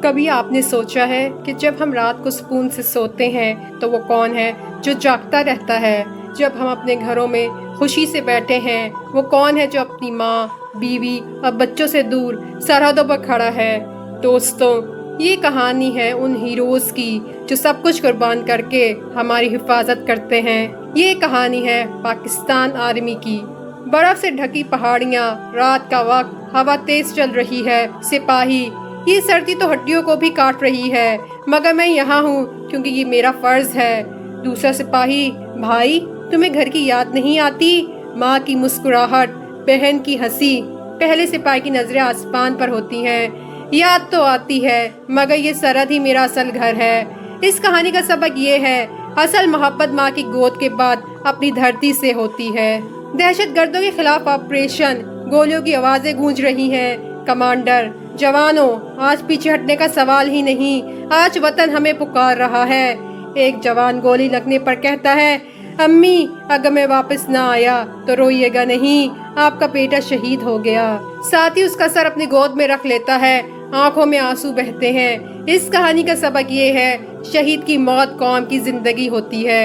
کبھی آپ نے سوچا ہے کہ جب ہم رات کو سکون سے سوتے ہیں تو وہ کون ہے جو جاگتا رہتا ہے؟ جب ہم اپنے گھروں میں خوشی سے بیٹھے ہیں وہ کون ہے جو اپنی ماں، بیوی اور بچوں سے دور سرحدوں پر کھڑا ہے؟ دوستوں، یہ کہانی ہے ان ہیروز کی جو سب کچھ قربان کر کے ہماری حفاظت کرتے ہیں۔ یہ کہانی ہے پاکستان آرمی کی۔ برف سے ڈھکی پہاڑیاں، رات کا وقت، ہوا تیز چل رہی ہے، سپاہی، یہ سردی تو ہڈیوں کو بھی کاٹ رہی ہے، مگر میں یہاں ہوں کیونکہ یہ میرا فرض ہے۔ دوسرا سپاہی: بھائی، تمہیں گھر کی یاد نہیں آتی؟ ماں کی مسکراہٹ، بہن کی ہنسی۔ پہلے سپاہی کی نظریں آسمان پر ہوتی ہیں۔ یاد تو آتی ہے، مگر یہ سرحد ہی میرا اصل گھر ہے۔ اس کہانی کا سبق یہ ہے، اصل محبت ماں کی گود کے بعد اپنی دھرتی سے ہوتی ہے۔ دہشت گردوں کے خلاف آپریشن، گولیوں کی آوازیں گونج رہی ہیں۔ کمانڈر: جوانوں، آج پیچھے ہٹنے کا سوال ہی نہیں، آج وطن ہمیں پکار رہا ہے۔ ایک جوان گولی لگنے پر کہتا ہے: امی، اگر میں واپس نہ آیا تو روئیے گا نہیں، آپ کا بیٹا شہید ہو گیا۔ ساتھ ہی اس کا سر اپنی گود میں رکھ لیتا ہے، آنکھوں میں آنسو بہتے ہیں۔ اس کہانی کا سبق یہ ہے، شہید کی موت قوم کی زندگی ہوتی ہے۔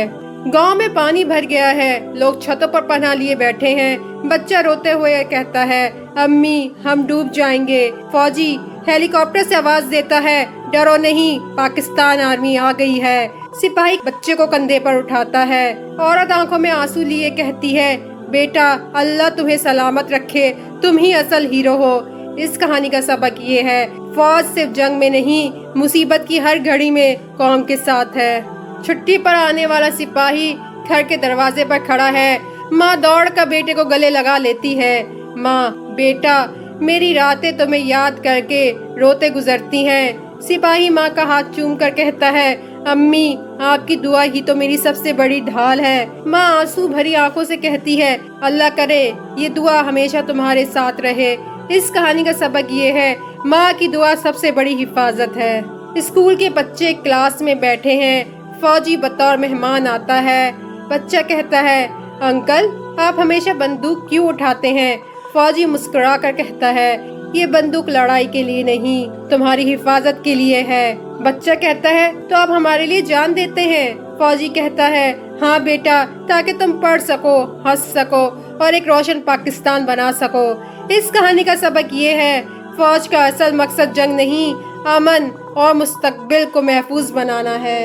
گاؤں میں پانی بھر گیا ہے، لوگ چھتوں پر پناہ لیے بیٹھے ہیں۔ بچہ روتے ہوئے کہتا ہے: امی، ہم ڈوب جائیں گے۔ فوجی ہیلی کاپٹر سے آواز دیتا ہے: ڈرو نہیں، پاکستان آرمی آ گئی ہے۔ سپاہی بچے کو کندھے پر اٹھاتا ہے۔ عورت آنکھوں میں آنسو لیے کہتی ہے: بیٹا، اللہ تمہیں سلامت رکھے، تم ہی اصل ہیرو ہو۔ اس کہانی کا سبق یہ ہے، فوج صرف جنگ میں نہیں، مصیبت کی ہر گھڑی میں قوم کے ساتھ ہے۔ چھٹی پر آنے والا سپاہی گھر کے دروازے پر کھڑا ہے۔ ماں دوڑ کر بیٹے کو گلے لگا لیتی ہے۔ ماں: بیٹا، میری راتیں تمہیں یاد کر کے روتے گزرتی ہیں۔ سپاہی ماں کا ہاتھ چوم کر کہتا ہے: امی، آپ کی دعا ہی تو میری سب سے بڑی ڈھال ہے۔ ماں آنسو بھری آنکھوں سے کہتی ہے: اللہ کرے یہ دعا ہمیشہ تمہارے ساتھ رہے۔ اس کہانی کا سبق یہ ہے، ماں کی دعا سب سے بڑی حفاظت ہے۔ اسکول کے بچے کلاس میں بیٹھے ہیں۔ فوجی بطور مہمان آتا ہے۔ بچہ کہتا ہے: انکل، آپ ہمیشہ بندوق کیوں اٹھاتے ہیں؟ فوجی مسکرا کر کہتا ہے: یہ بندوق لڑائی کے لیے نہیں، تمہاری حفاظت کے لیے ہے۔ بچہ کہتا ہے: تو آپ ہمارے لیے جان دیتے ہیں؟ فوجی کہتا ہے: ہاں بیٹا، تاکہ تم پڑھ سکو، ہنس سکو اور ایک روشن پاکستان بنا سکو۔ اس کہانی کا سبق یہ ہے، فوج کا اصل مقصد جنگ نہیں، امن اور مستقبل کو محفوظ بنانا ہے۔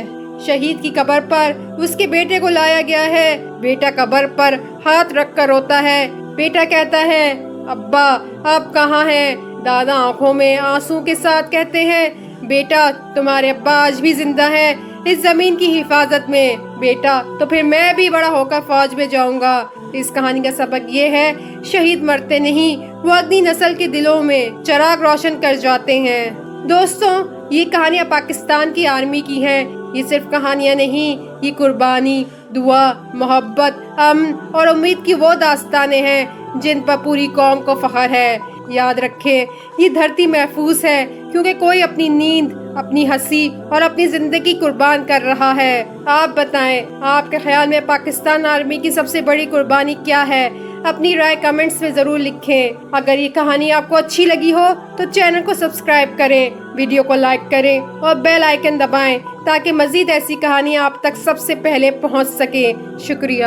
شہید کی قبر پر اس کے بیٹے کو لایا گیا ہے۔ بیٹا قبر پر ہاتھ رکھ کر روتا ہے۔ بیٹا کہتا ہے: ابا، آپ کہاں ہیں؟ دادا آنکھوں میں آنسو کے ساتھ کہتے ہیں: بیٹا، تمہارے ابا آج بھی زندہ ہیں، اس زمین کی حفاظت میں۔ بیٹا، تو پھر میں بھی بڑا ہو کر فوج میں جاؤں گا۔ اس کہانی کا سبق یہ ہے، شہید مرتے نہیں، وہ اگلی نسل کے دلوں میں چراغ روشن کر جاتے ہیں۔ دوستوں، یہ کہانیاں پاکستان کی آرمی کی ہیں۔ یہ صرف کہانیاں نہیں، یہ قربانی، دعا، محبت، امن اور امید کی وہ داستانیں ہیں جن پر پوری قوم کو فخر ہے۔ یاد رکھیں، یہ دھرتی محفوظ ہے کیونکہ کوئی اپنی نیند، اپنی ہنسی اور اپنی زندگی قربان کر رہا ہے۔ آپ بتائیں، آپ کے خیال میں پاکستان آرمی کی سب سے بڑی قربانی کیا ہے؟ اپنی رائے کمنٹس میں ضرور لکھیں۔ اگر یہ کہانی آپ کو اچھی لگی ہو تو چینل کو سبسکرائب کریں، ویڈیو کو لائک کریں اور بیل آئیکن دبائیں تاکہ مزید ایسی کہانیاں آپ تک سب سے پہلے پہنچ سکیں۔ شکریہ۔